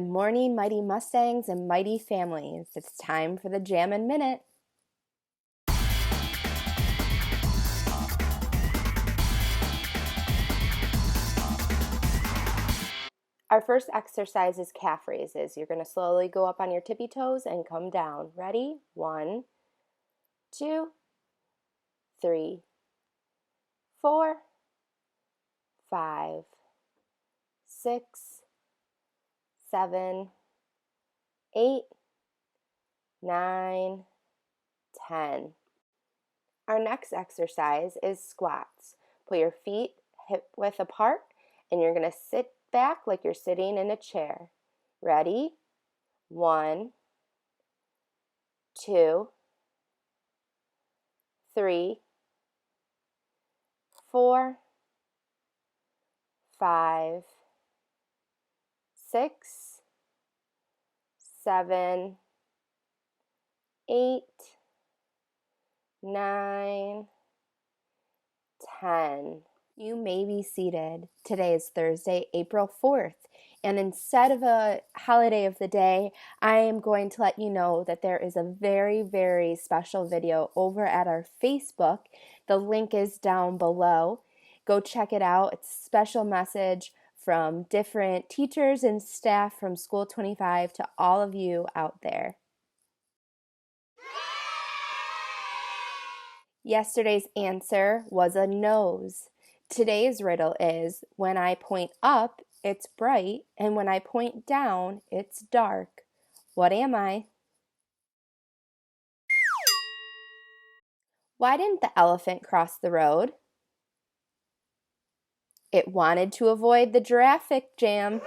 Good morning, mighty Mustangs and mighty families. It's time for the Jammin' Minute. Our first exercise is calf raises. You're going to slowly go up on your tippy toes and come down. Ready? 1, 2, 3, 4, 5, 6, 7, 8, 9, 10. Our next exercise is squats. Put your feet hip width apart and you're going to sit back like you're sitting in a chair. Ready? 1, 2, 3, 4, 5, 6, 7, 8, 9, 10. You may be seated. Today is Thursday, April 4th, and instead of a holiday of the day, I am going to let you know that there is a very, very special video over at our Facebook. The link is down below. Go check it out. It's a special message from different teachers and staff from School 25 to all of you out there. Yesterday's answer was a nose. Today's riddle is, when I point up, it's bright, and when I point down, it's dark. What am I? Why didn't the elephant cross the road? It wanted to avoid the traffic jam.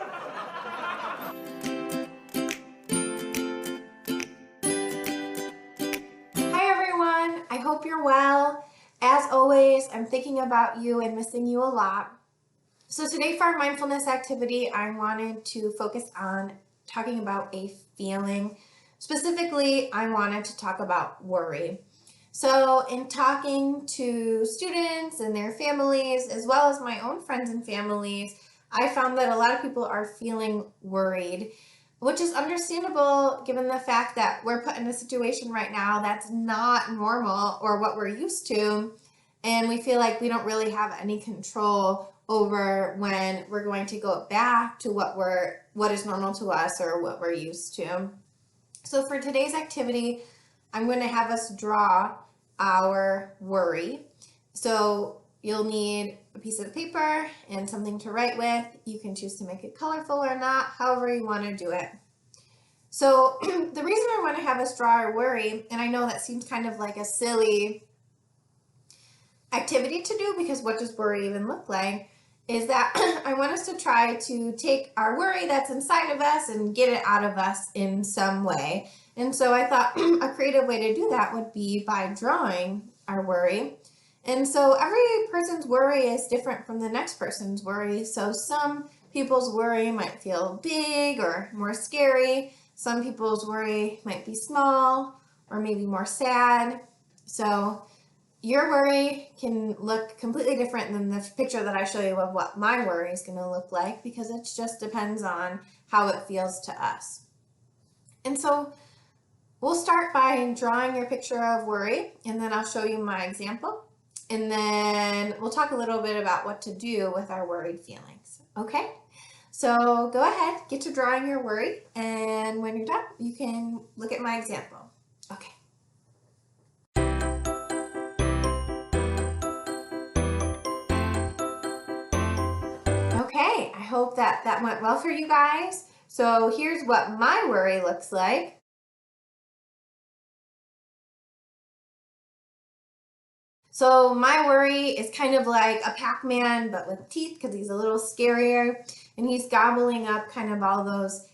Hi everyone, I hope you're well. As always, I'm thinking about you and missing you a lot. So today for our mindfulness activity, I wanted to focus on talking about a feeling. Specifically, I wanted to talk about worry. So in talking to students and their families, as well as my own friends and families, I found that a lot of people are feeling worried, which is understandable given the fact that we're put in a situation right now that's not normal or what we're used to, and we feel like we don't really have any control over when we're going to go back to what is normal to us or what we're used to. So for today's activity, I'm going to have us draw our worry. So you'll need a piece of paper and something to write with. You can choose to make it colorful or not, however you want to do it. So the reason I want to have us draw our worry, and I know that seems kind of like a silly activity to do because what does worry even look like, is that I want us to try to take our worry that's inside of us and get it out of us in some way. And so I thought a creative way to do that would be by drawing our worry. And so every person's worry is different from the next person's worry. So some people's worry might feel big or more scary. Some people's worry might be small or maybe more sad. So your worry can look completely different than the picture that I show you of what my worry is going to look like, because it just depends on how it feels to us. And so we'll start by drawing your picture of worry, and then I'll show you my example, and then we'll talk a little bit about what to do with our worried feelings. Okay? So go ahead, get to drawing your worry, and when you're done, you can look at my example. Okay. Okay, I hope that went well for you guys. So here's what my worry looks like. So my worry is kind of like a Pac-Man, but with teeth, because he's a little scarier, and he's gobbling up kind of all those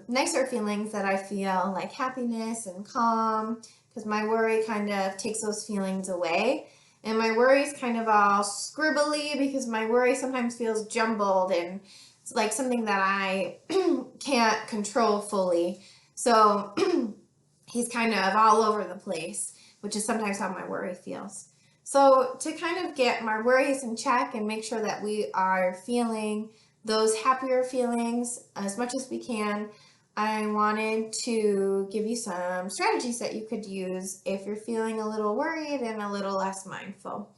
nicer feelings that I feel, like happiness and calm, because my worry kind of takes those feelings away. And my worry is kind of all scribbly because my worry sometimes feels jumbled and it's like something that I can't control fully. So he's kind of all over the place, which is sometimes how my worry feels. So to kind of get my worries in check and make sure that we are feeling those happier feelings as much as we can, I wanted to give you some strategies that you could use if you're feeling a little worried and a little less mindful.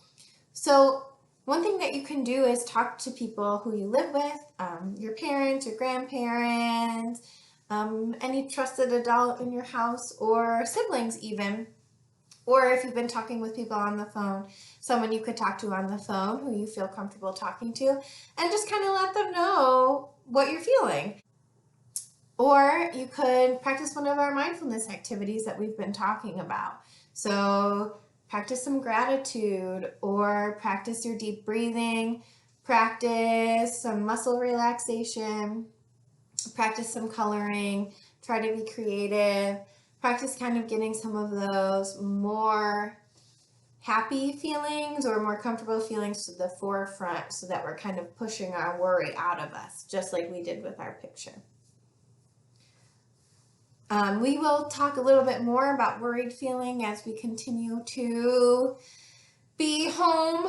So, one thing that you can do is talk to people who you live with, your parents, your grandparents, any trusted adult in your house, or siblings, even. Or if you've been talking with people on the phone, someone you could talk to on the phone who you feel comfortable talking to, and just kind of let them know what you're feeling. Or you could practice one of our mindfulness activities that we've been talking about. So, practice some gratitude, or practice your deep breathing, practice some muscle relaxation, practice some coloring, try to be creative, practice kind of getting some of those more happy feelings or more comfortable feelings to the forefront so that we're kind of pushing our worry out of us, just like we did with our picture. We will talk a little bit more about worried feeling as we continue to be home,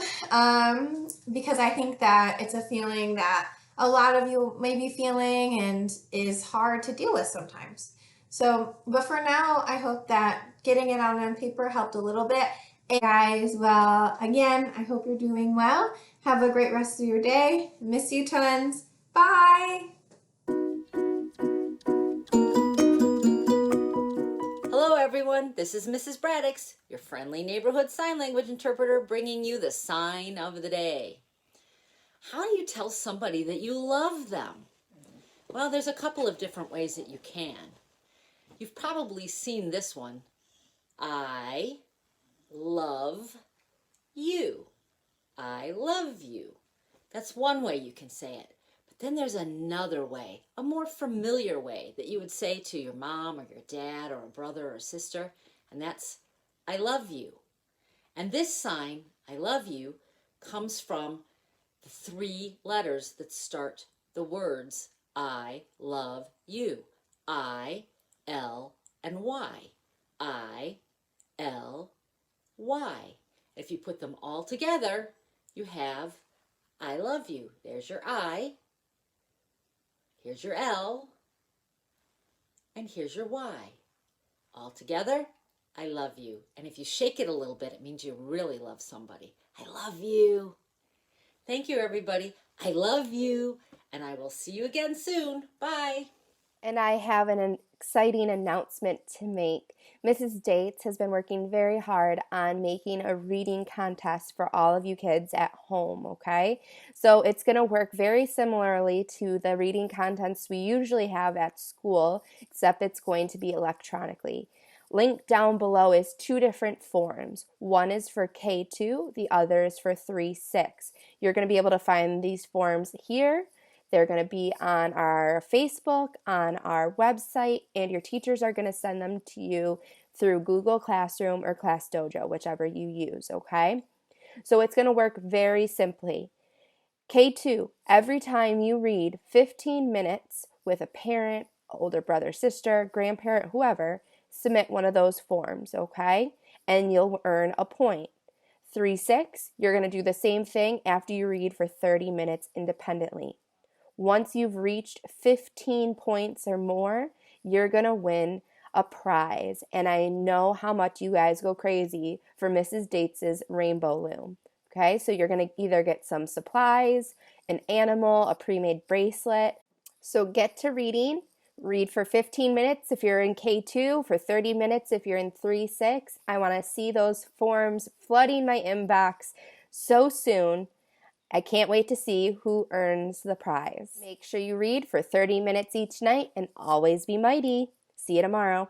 because I think that it's a feeling that a lot of you may be feeling and is hard to deal with sometimes. So, but for now, I hope that getting it out on paper helped a little bit. And guys, well, again, I hope you're doing well. Have a great rest of your day. Miss you tons. Bye. Hello everyone, this is Mrs. Braddix, your friendly neighborhood sign language interpreter, bringing you the sign of the day. How do you tell somebody that you love them? Well, there's a couple of different ways that you can. You've probably seen this one. I love you. I love you. That's one way you can say it. But then there's another way, a more familiar way that you would say to your mom or your dad or a brother or sister, and that's I love you. And this sign, I love you, comes from the three letters that start the words I love you. I, L, and Y. I, L, Y. If you put them all together, you have I love you. There's your I. Here's your L. And here's your Y. All together, I love you. And if you shake it a little bit, it means you really love somebody. I love you. Thank you, everybody. I love you. And I will see you again soon. Bye. And I have an exciting announcement to make. Mrs. Dates has been working very hard on making a reading contest for all of you kids at home, okay? So it's going to work very similarly to the reading contests we usually have at school, except it's going to be electronically. Link down below is two different forms. One is for K2, the other is for 3-6. You're going to be able to find these forms here. They're going to be on our Facebook, on our website, and your teachers are going to send them to you through Google Classroom or Class Dojo, whichever you use, okay? So it's going to work very simply. K2, every time you read 15 minutes with a parent, older brother, sister, grandparent, whoever, submit one of those forms, okay? And you'll earn a point. 3-6, you're going to do the same thing after you read for 30 minutes independently. Once you've reached 15 points or more, you're going to win a prize. And I know how much you guys go crazy for Mrs. Dates' rainbow loom. Okay, so you're going to either get some supplies, an animal, a pre-made bracelet. So get to reading. Read for 15 minutes if you're in K2, for 30 minutes if you're in 3-6. I want to see those forms flooding my inbox so soon. I can't wait to see who earns the prize. Make sure you read for 30 minutes each night and always be mighty. See you tomorrow.